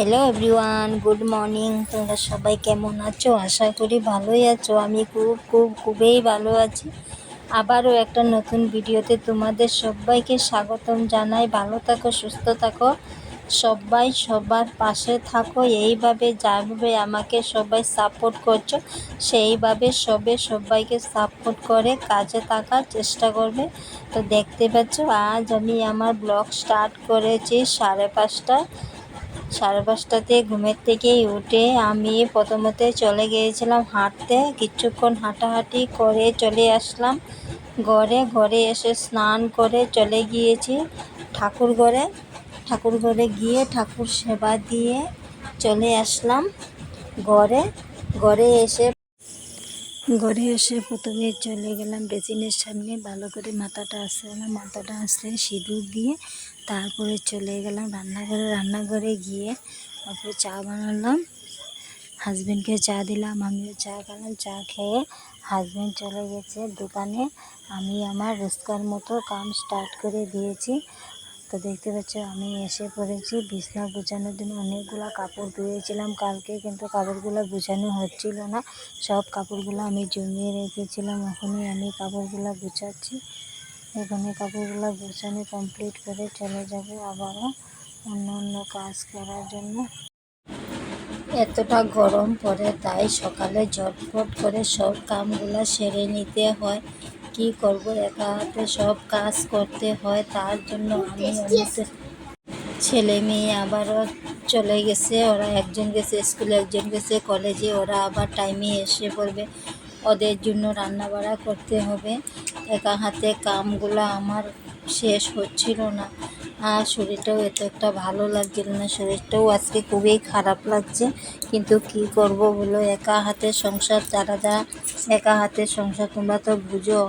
Hello everyone, good morning. তোমরা সবাই কেমন আছো? আশা করি ভালোই আছো। আমি খুবই ভালো আছি। আবারও একটা নতুন ভিডিওতে তোমাদের সবাইকে স্বাগতম জানাই। ভালো থাকো, সুস্থ থাকো, সবাই সবার পাশে থাকো। এইভাবে যেভাবে আমাকে সবাই সাপোর্ট করছো, সেইভাবে সবাইকে সাপোর্ট করে কাজে থাকার চেষ্টা করবে। তো দেখতে পাচ্ছ, আজ আমি আমার ব্লগ স্টার্ট করেছি 5:30। 5:30তে ঘুমের থেকে উঠে আমি প্রথমতে চলে গিয়েছিলাম হাঁটতে। কিছুক্ষণ হাঁটাহাঁটি করে চলে আসলাম ঘরে এসে স্নান করে চলে গিয়েছি ঠাকুর ঘরে গিয়ে ঠাকুর সেবা দিয়ে চলে আসলাম ঘরে। ঘরে এসে প্রথমে চলে গেলাম বেসিনের সামনে, ভালো করে মাথাটা আসলে সিঁদুর দিয়ে তারপরে চলে গেলাম রান্নাঘরে গিয়ে তারপরে চা বানালাম, হাজব্যান্ডকে চা দিলাম, আমিও চা খেলাম। চা খেয়ে হাজব্যান্ড চলে গেছে দোকানে। আমি আমার রোজকার মতো কাম স্টার্ট করে দিয়েছি। তো দেখতে পাচ্ছ আমি এসে পড়েছি বিছনা গুছানোর জন্য। অনেকগুলো কাপড় ধুয়েছিলাম কালকে, কিন্তু কাপড়গুলো গুছানো হচ্ছিল না। সব কাপড়গুলো আমি জমিয়ে রেখেছিলাম, এখনই আমি কাপড়গুলো গুছাচ্ছি। এখানে কাপড়গুলো গুছানো কমপ্লিট করে চলে যাব আবারও অন্য কাজ করার জন্য। এতটা গরম পড়ে, তাই সকালে ঝটফট করে সব কামগুলো সেরে নিতে হয়। কি করব, একা হাতে সব কাজ করতে হয়। তার জন্য আমি ছেলে মেয়ে আবারও চলে গেছে। ওরা একজন গেছে স্কুলে, একজন গেছে কলেজে। ওরা আবার টাইমে এসে পড়বে, ওদের জন্য রান্না বাড়া করতে হবে। একা হাতে কামগুলো আমার শেষ হচ্ছিল না। আর শরীরটাও এত একটা ভালো লাগছিল না, শরীরটাও আজকে খুবই খারাপ লাগছে। কিন্তু কি করব বলো, একা হাতে সংসার একা হাতে সংসার তোমরা তো বুঝো।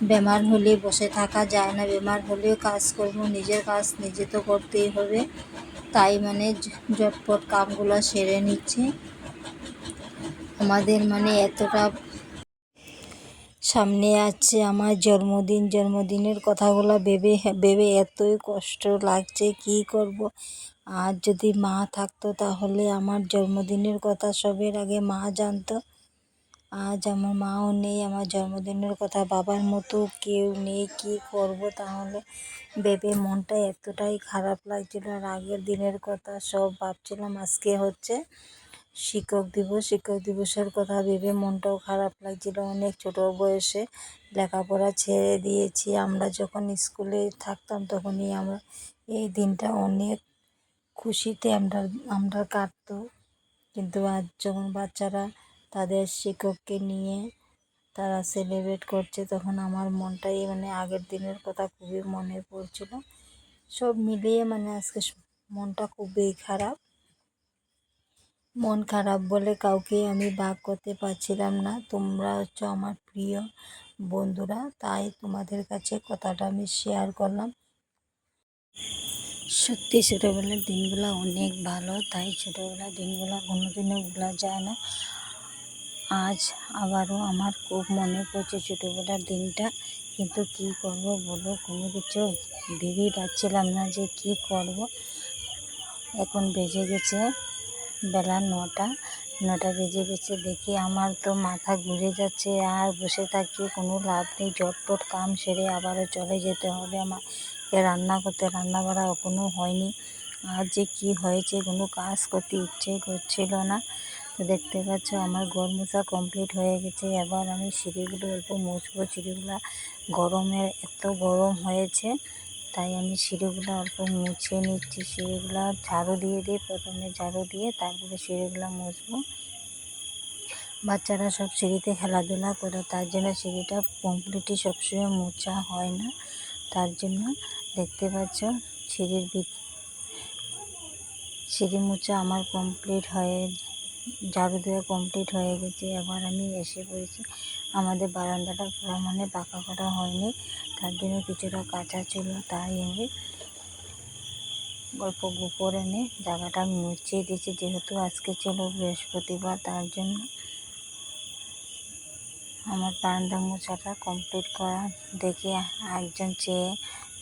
বেমার হলে বসে থাকা যায় না, বেমার হলেও কাজ করবো, নিজের কাজ নিজে তো করতেই হবে। তাই ঝটপট কামগুলো সেরে নিচ্ছি। আমাদের এতটা সামনে আছে আমার জন্মদিনের কথাগুলো ভেবে এতই কষ্ট লাগছে। কি করব, আর যদি মা থাকতো তাহলে আমার জন্মদিনের কথা সবের আগে মা জানতো। আজ আমার মাও নেই, আমার জন্মদিনের কথা বাবার মতো কেউ নেই। কি করব তাহলে ভেবে মনটা এতটাই খারাপ লাগছিল। আর আগের দিনের কথা সব ভাবছিলাম। আজকে হচ্ছে শিক্ষক দিবসের কথা ভেবে মনটাও খারাপ লাগছিল। অনেক ছোট বয়সে লেখাপড়া ছেড়ে দিয়েছি। আমরা যখন স্কুলে থাকতাম তখনই আমরা এই দিনটা অনেক খুশিতে আমরা কাটতো। কিন্তু আজ যখন বাচ্চারা তাদের শিক্ষককে নিয়ে তারা সেলিব্রেট করছে, তখন আমার মনটাই আগের দিনের কথা খুবই মনে পড়ছিল। সব মিলিয়ে আজকে মনটা খুবই খারাপ। মন খারাপ বলে কাউকে আমি ভাগ করতে পারছিলাম না। তোমরা হচ্ছে আমার প্রিয় বন্ধুরা, তাই তোমাদের কাছে কথাটা আমি শেয়ার করলাম। সত্যি ছোটোবেলার দিনগুলো অনেক ভালো, তাই ছোটোবেলার দিনগুলো কোনোদিনও ভোলা যায় না। আজ আবারও আমার খুব মনে পড়ছে ছোটোবেলার দিনটা। কিন্তু কি করব বলো, কোনো কিছু ভেবেই পাচ্ছিলাম না যে কি করব। এখন বেজে গেছে বেলা 9টা বেজে গেছে। দেখি আমার তো মাথা ঘুরে যাচ্ছে। আর বসে থাকি কোনো লাভ নেই, ঝটপট কাম সেরে আবারও চলে যেতে হবে আমাকে রান্না করতে। রান্না বাড়া এখনও হয়নি। আর যে কি হয়েছে, কোনো কাজ করতে ইচ্ছে করছিল না। তো দেখতে পাচ্ছ আমার ঘর মোছা কমপ্লিট হয়ে গেছে। এবার আমি সিঁড়িগুলো অল্প মুছবো। সিঁড়িগুলো এত গরম হয়েছে, তাই আমি সিঁড়িগুলো অল্প মুছে নিচ্ছি। সিঁড়িগুলো ঝাড়ু দিয়ে প্রথমে ঝাড়ু দিয়ে তারপরে সিঁড়িগুলো মুছবো। বাচ্চারা সব সিঁড়িতে খেলাধুলা করে, তার জন্য সিঁড়িটা কমপ্লিটই সবসময় মোছা হয় না। তার জন্য দেখতে পাচ্ছ সিঁড়ি মোছা আমার ঝাড়ু দেওয়া কমপ্লিট হয়ে গেছে। এবার আমি এসে পড়েছি। আমাদের বারান্দাটা পুরো পাকা করা হয়নি, তার জন্য কিছুটা কাঁচা ছিল। তাই আমি অল্প গোবর এনে জায়গাটা মুছিয়ে দিয়েছি, যেহেতু আজকে ছিল বৃহস্পতিবার। তার জন্য আমার বারান্দা মোছাটা কমপ্লিট করা দেখে একজন চেয়ে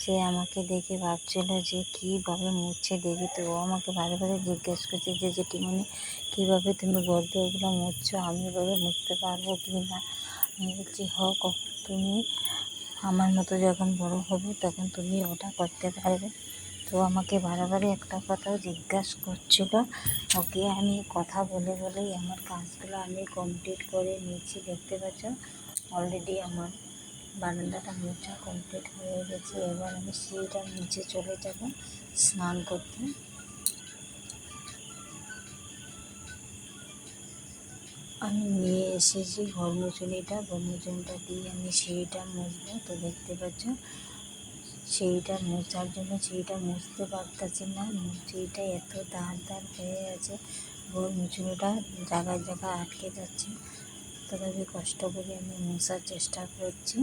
সে আমাকে দেখে ভাবছিল যে কীভাবে মুছছে দেখি, তো ও আমাকে বারে বারে জিজ্ঞেস করছে যে জেঠিমণি কীভাবে তুমি ওগুলো মুছছো, আমি এভাবে মুছতে পারবো কি না। আমি বলছি হোক, তুমি আমার মতো যখন বড় হবে তখন তুমি ওটা করতে পারবে। তো আমাকে বারবারই একটা কথাও জিজ্ঞাসা করছিল। ওকে আমি কথা বলে বলেই আমার কাজগুলো আমি কমপ্লিট করে নিয়েছি। দেখতে পাচ্ছ অলরেডি আমার বারান্দাটা মোছা কমপ্লিট হয়ে গেছে। এবার আমি সিঁড়িটার নিচে চলে যাব স্নান করতে। আমি নিয়ে এসেছি ঘর মুছুনিটা দিয়ে আমি সিঁড়িটা মুছবো। তো দেখতে পাচ্ছ সিঁড়িটা মোছার জন্য সিঁড়িটা মুছতে পারতেছি না, সিঁড়িটা এত দাঁড় হয়ে আছে, ঘর মুছুনিটা জায়গায় জায়গায় আটকে যাচ্ছে। তথাপি কষ্ট করে আমি মোছার চেষ্টা করছি,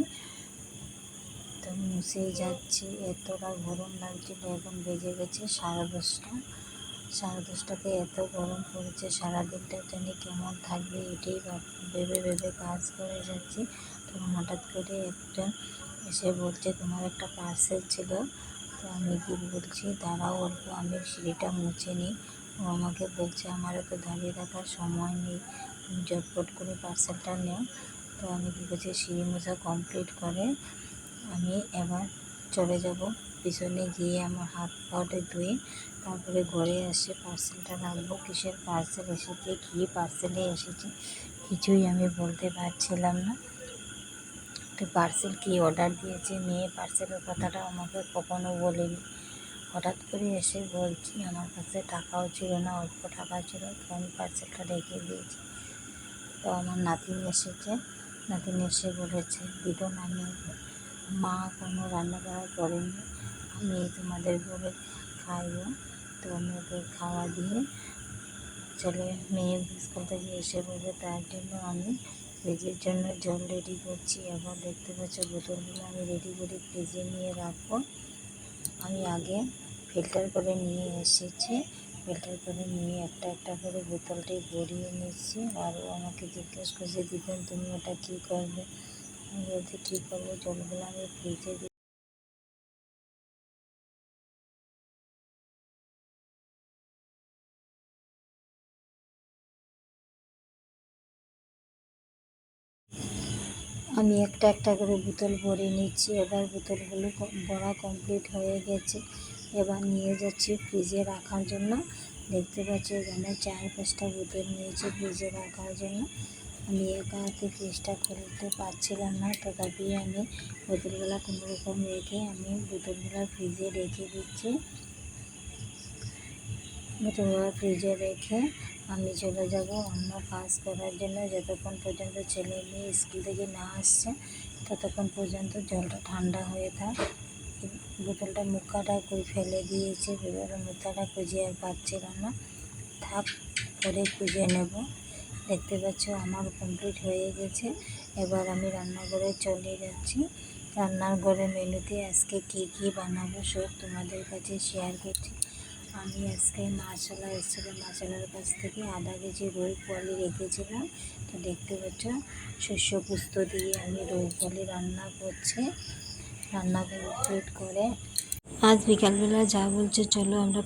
তো মুছেই যাচ্ছি। এতটা গরম লাগছিল। এখন বেজে গেছে 10:30। 10:30টাতে এত গরম পড়েছে, সারাদিনটা জানি কেমন থাকবে এটাই ভেবে ভেবে কাজ করে যাচ্ছি। তখন হঠাৎ করে একটা এসে বলছে তোমার একটা পার্সেল ছিল। তো আমি কি বলছি দাঁড়াও অল্প আমি সিঁড়িটা মুছে নিই। ও আমাকে বলছে আমারও তো দাঁড়িয়ে থাকার সময় নেই, তুমি ঝটপট করে পার্সেলটা নেও। তো আমি কী করছি সিঁড়ি মোছা কমপ্লিট করে আমি এবার চলে যাব পিছনে গিয়ে আমার হাত পাটা ধুয়ে তারপরে ঘরে এসে পার্সেলটা রাখবো। কিসের পার্সেল এসেছে, কী পার্সেলে এসেছে কিছুই আমি বলতে পারছিলাম না। তো পার্সেল কী অর্ডার দিয়েছে, মেয়ে পার্সেলের কথাটা আমাকে কখনো বলেনি। হঠাৎ করে এসে বলছি আমার কাছে টাকাও ছিল না, অল্প টাকা ছিল, তো আমি পার্সেলটা রেখে দিয়েছি। তো আমার নাতিন এসেছে, নাতিন এসে বলেছে দিদুন আমি মা কোনো রান্না বান্না করেনি, আমি তোমাদের ঘরে খাইবো। তো আমি ওকে খাওয়া দিয়ে ছেলে মেয়ে স্কুল থেকে এসে বলবে, তার জন্য আমি ফ্রিজের জন্য জল রেডি করছি। এবার দেখতে পাচ্ছ বোতলগুলো আমি রেডি করে ফ্রিজে নিয়ে রাখবো। আমি আগে ফিল্টার করে নিয়ে এসেছি, ফিল্টার করে নিয়ে একটা একটা করে বোতলটি ভরিয়ে নিচ্ছি। আরও আমাকে জিজ্ঞেস করছে দিদুন তুমি ওটা কী করবে। আমি বলছি কী করবো, জলগুলো আমি ফ্রিজে দিই। আমি একটা একটা করে বোতল ভরে নিচ্ছি। এবার বোতলগুলো ভরা কমপ্লিট হয়ে গেছে। এবার নিয়ে যাচ্ছি ফ্রিজে রাখার জন্য। দেখতে পাচ্ছি এখানে 4-5টা বোতল নিয়েছি ফ্রিজে রাখার জন্য। আমি একা হাতে ফ্রিজটা খুলতে পারছিলাম না, তথাপি আমি বোতলগুলো কোনো রকম রেখে আমি বোতলগুলো ফ্রিজে রেখে দিচ্ছি। বোতলগুলো ফ্রিজে রেখে আমি চলে যাব অন্য কাজ করার জন্য। যতক্ষণ পর্যন্ত ছেলে মেয়ে স্কুল থেকে না আসছে ততক্ষণ পর্যন্ত জলটা ঠান্ডা হয়ে থাক। বোতলটা মুখাটা ফেলে দিয়েছে, এবারে মুখাটা খুঁজে আর পাচ্ছিলাম না, থাক পরে খুঁজে নেব। দেখতে পাচ্ছ আমার কমপ্লিট হয়ে গেছে। এবার আমি রান্নাঘরে চলে যাচ্ছি। রান্নাঘরে মেনুতে আজকে কী কী বানাবো সব তোমাদের কাছে শেয়ার করছি। আমি আজকে মাছওয়ালা এসেছিলো, মাছওয়ালার কাছ থেকে আধা কেজি রুই পোয়ালি রেখেছিলাম। তো দেখতে পাচ্ছ শস্য পুস্ত দিয়ে আমি রুই পোয়ালি রান্না করছি। রান্না কমপ্লিট করে আজ বিকালবেলা যা বলছে চলো আমরা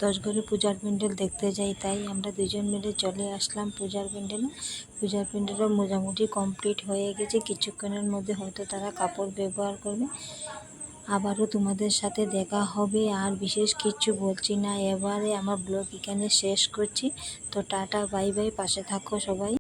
10 ঘরে পূজার প্যান্ডেল দেখতে যাই। তাই আমরা দুজন মিলে চলে আসলাম পূজার প্যান্ডেলে। পূজার প্যান্ডেলও মোটামুটি কমপ্লিট হয়ে গেছে, কিছুক্ষণের মধ্যে হয়তো তারা কাপড় ব্যবহার করবে। আবারও তোমাদের সাথে দেখা হবে। আর বিশেষ কিছু বলছি না, এবারে আমার ব্লগ এখানে শেষ করছি। তো টাটা বাই বাই, পাশে থাকো সবাই।